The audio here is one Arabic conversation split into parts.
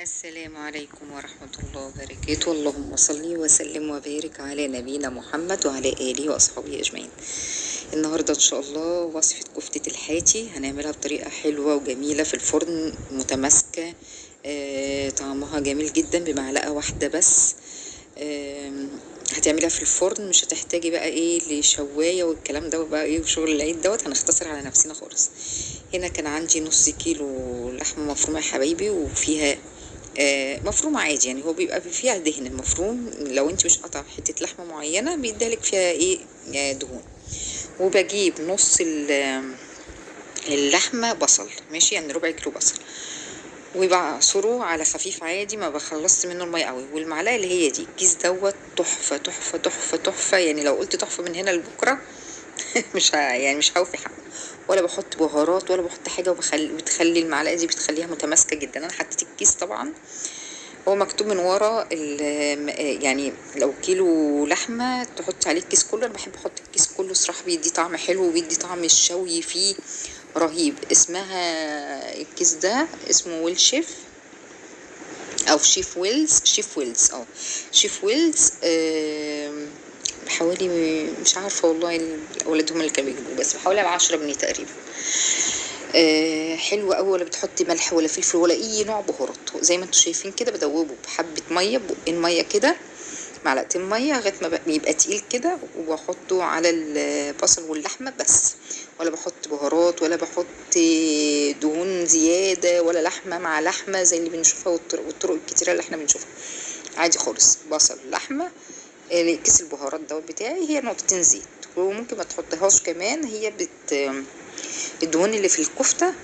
السلام عليكم ورحمة الله وبركاته. اللهم صل وسلم وبارك على نبينا محمد وعلى آله وأصحابه أجمعين. النهاردة إن شاء الله وصفة كفتة الحاتي هنعملها بطريقة حلوة وجميلة في الفرن متماسكة. طعمها جميل جدا بمعلقة واحدة بس. هتعملها في الفرن، مش هتحتاجي بقى ايه لشواية والكلام ده بقى ايه وشغل العيد دوت، هنختصر على نفسنا خالص. هنا كان عندي نص كيلو لحمة مفرومة يا حبايبي، وفيها مفروم عادي، يعني هو بيبقى فيها دهن. المفروم لو انت مش قطع حتة لحمة معينة بيدالك فيها ايه دهون. وبجيب نص اللحمة بصل، ماشي، يعني ربع كيلو بصل، وبعصره على خفيف عادي، ما بخلصت منه المية قوي. والمعلقة اللي هي دي الكيس دوت تحفة تحفة تحفة تحفة، يعني لو قلت تحفة من هنا لبكرة مش يعني مش هوفي حق. ولا بحط بهارات ولا بحط حاجة، بتخلي المعلقة دي بتخليها متماسكة جدا. انا حطيت الكيس طبعا، هو مكتوب من ورا يعني لو كيلو لحمة تحط عليه الكيس كله. انا بحب احط الكيس كله صراحة، بيدي طعم حلو وبيدي طعم الشوي فيه رهيب. اسمها الكيس ده اسمه ويل شيف او شيف ويلز، شيف ويلز. بحوالي، مش عارفة والله الاولاد هم اللي كانوا بيجيبوه، بس بحوالي 10 جنيه تقريبا. حلوة قوي، ولا بتحطي ملح ولا فلفل ولا اي نوع بهارات. زي ما انتوا شايفين كده بدوبه بحبة مية، بقين مية كده، معلقتين مية لغاية ما يبقى تقيل كده، وبحطه على البصل واللحمة بس. ولا بحط بهارات ولا بحط دهون زيادة ولا لحمة مع لحمة زي اللي بنشوفها، والطرق الكتيرة اللي احنا بنشوفها. عادي خالص، بصل لحمة. كيس البهارات دوت بتاعي هي نقطتين زيت، وممكن ما تحطهاش كمان. هي الدهون اللي في الكفتة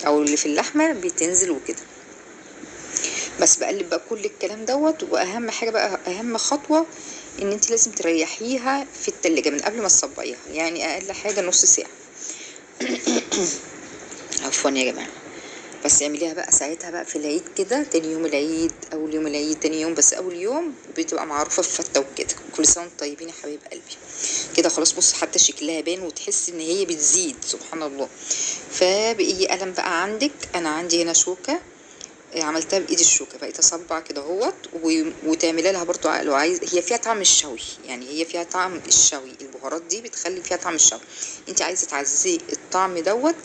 او اللي في اللحمة بتنزل وكده. بس بقلب بقى كل الكلام دوت. واهم حاجة بقى، اهم خطوة، ان انت لازم تريحيها في التلاجة من قبل ما تصبعيها، يعني اقل حاجة نص ساعة. عفوا يا جماعة. بس اعمليها بقى ساعتها بقى في العيد كده، تاني يوم العيد، اول يوم العيد، تاني يوم، بس اول يوم بتبقى معروفة في فتة وكده. كل سنة وانتم طيبين يا حبايب قلبي. كده خلاص، بص حتى شكلها بان، وتحس ان هي بتزيد سبحان الله. فبأي قلم بقى عندك، انا عندي هنا شوكة، عملتها بايد الشوكه، بقيت اصبع كده اهوت. وتعملي لها برضو لو عايز، هي فيها طعم الشوي، يعني هي فيها طعم الشوي، البهارات دي بتخلي فيها طعم الشوي. انت عايزه تعززي الطعم دوت،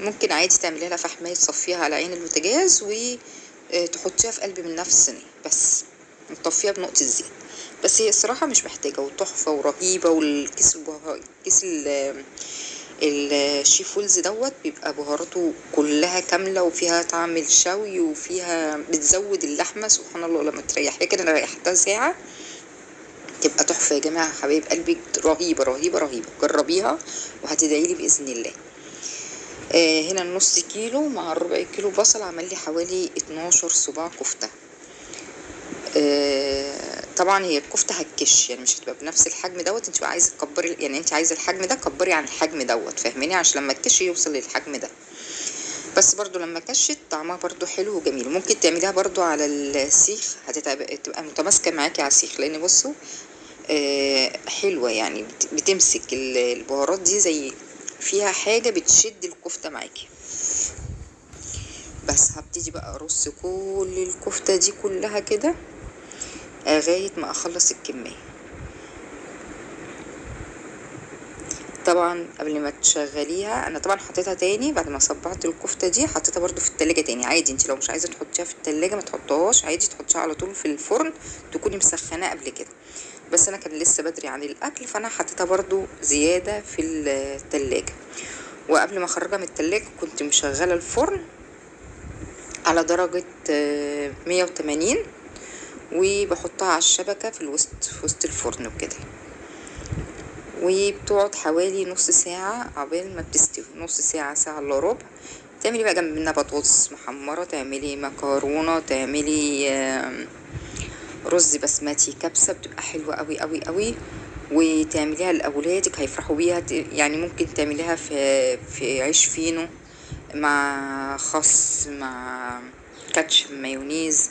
ممكن عادي تعملي لها فحمايه، تصفيها على عين البوتاجاز وتحطيها في قلب من نفس الصينيه بس، وتطفيها بنقطه زيت. بس هي الصراحه مش محتاجه، وتحفه ورهيبه. والكيس كيس الشيف ويلز دوت بيبقى بهاراته كلها كاملة، وفيها طعم الشوي، وفيها بتزود اللحمة سبحان الله. لما تريحيها كده، انا ريحتها ساعة، تبقى تحفة يا جماعة حبايب قلبي، رهيبة رهيبة رهيبة. جربيها وهتدعيلي بإذن الله. هنا النص كيلو مع الربع كيلو بصل عمل لي حوالي 12 صباع كفتة. طبعا هي الكفته هتكش، يعني مش هتبقى بنفس الحجم دوت. انت بقى عايزه تكبري، يعني انت عايزه الحجم ده كبري عن الحجم دوت، فاهماني، عشان لما تكش يوصل للحجم ده. بس برضو لما كشت طعمها برضو حلو وجميل. ممكن تعمليها برضو على السيخ، هتبقى متماسكه معاكي على السيخ، لان بصوا حلوه، يعني بتمسك البهارات دي، زي فيها حاجه بتشد الكفته معاكي. بس هبتدي بقى ارص كل الكفته دي كلها كده لغايه ما اخلص الكميه. طبعا قبل ما تشغليها، انا طبعا حطيتها تاني بعد ما صبعت الكفته دي، حطيتها برضو في التلاجة تاني عادي. انت لو مش عايزه تحطيها في التلاجة ما تحطهاش عادي، تحطيها على طول في الفرن، تكوني مسخناه قبل كده. بس انا كان لسه بدري عن الاكل، فانا حطيتها برضو زياده في التلاجة. وقبل ما اخرجها من التلاجة كنت مشغله الفرن على درجه 180، وبحطها على الشبكه في الوسط، في وسط الفرن وكده. وبتقعد حوالي نص ساعة عقبال ما بتستوي، نص ساعة، ساعة الا ربع. تعملي بقى جنب منها بطاطس محمرة، تعملي مكرونة، تعملي رز بسمتي، كبسة، بتبقى حلوة قوي قوي قوي. وتعمليها لأولادك هيفرحوا بيها. يعني ممكن تعمليها في عيش فينو مع خس، مع كاتشب، مايونيز،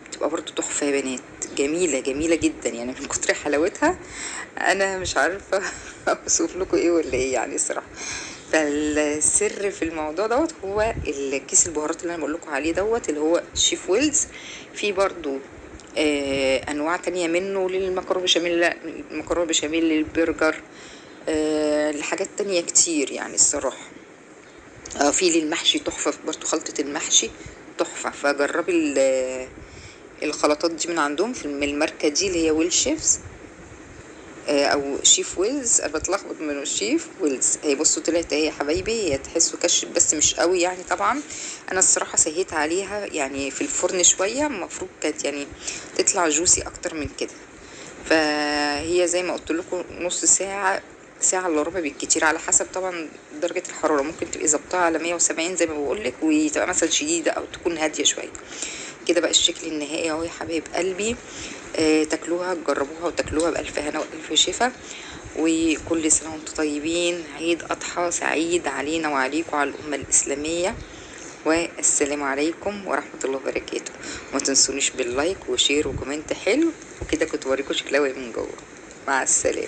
بتبقى برضو تحفة يا بنات. جميلة جميلة جدا، يعني من كتر حلاوتها انا مش عارفة اوصف لكم ايه ولا ايه، يعني الصراحة. فالسر في الموضوع دوت هو الكيس البهارات اللي انا بقول لكم عليه دوت، اللي هو شيف ويلز. في برضو انواع تانية منه للمكرونه بشاميل، لا المكرونه بشاميل، للبرجر، لحاجات تانية كتير يعني الصراحه. في للمحشي تحفه برضو، خلطه المحشي تحفه. فجربي الخلطات دي من عندهم، من الماركه دي اللي هي ويل شيفز، او شيف ويلز. انا بتلخبط من شيف ويلز. هي بصوا طلعت اهي يا حبايبي، هي تحسوا كش بس مش قوي يعني. طبعا انا الصراحه سهيت عليها يعني في الفرن شويه، المفروض كانت يعني تطلع جوسي اكتر من كده. فهي زي ما قلت لكم نص ساعه، ساعة الا ربع بالكتير، على حسب طبعا درجة الحرارة. ممكن تبقي ظبطها على 170 زي ما بقولك، وتبقى مثلا شديدة او تكون هادية شوية. كده بقى الشكل النهائي اهو يا حبايب قلبي. تاكلوها، تجربوها وتاكلوها بألف هنا وألف شفا. وكل سنة وانتم طيبين، عيد أضحى سعيد علينا وعليكم وعلى الأمة الإسلامية. والسلام عليكم ورحمة الله وبركاته. وما تنسونيش باللايك وشير وكومنت حلو. وكده كنت بوريكم شكلها من جوه. مع السلامة.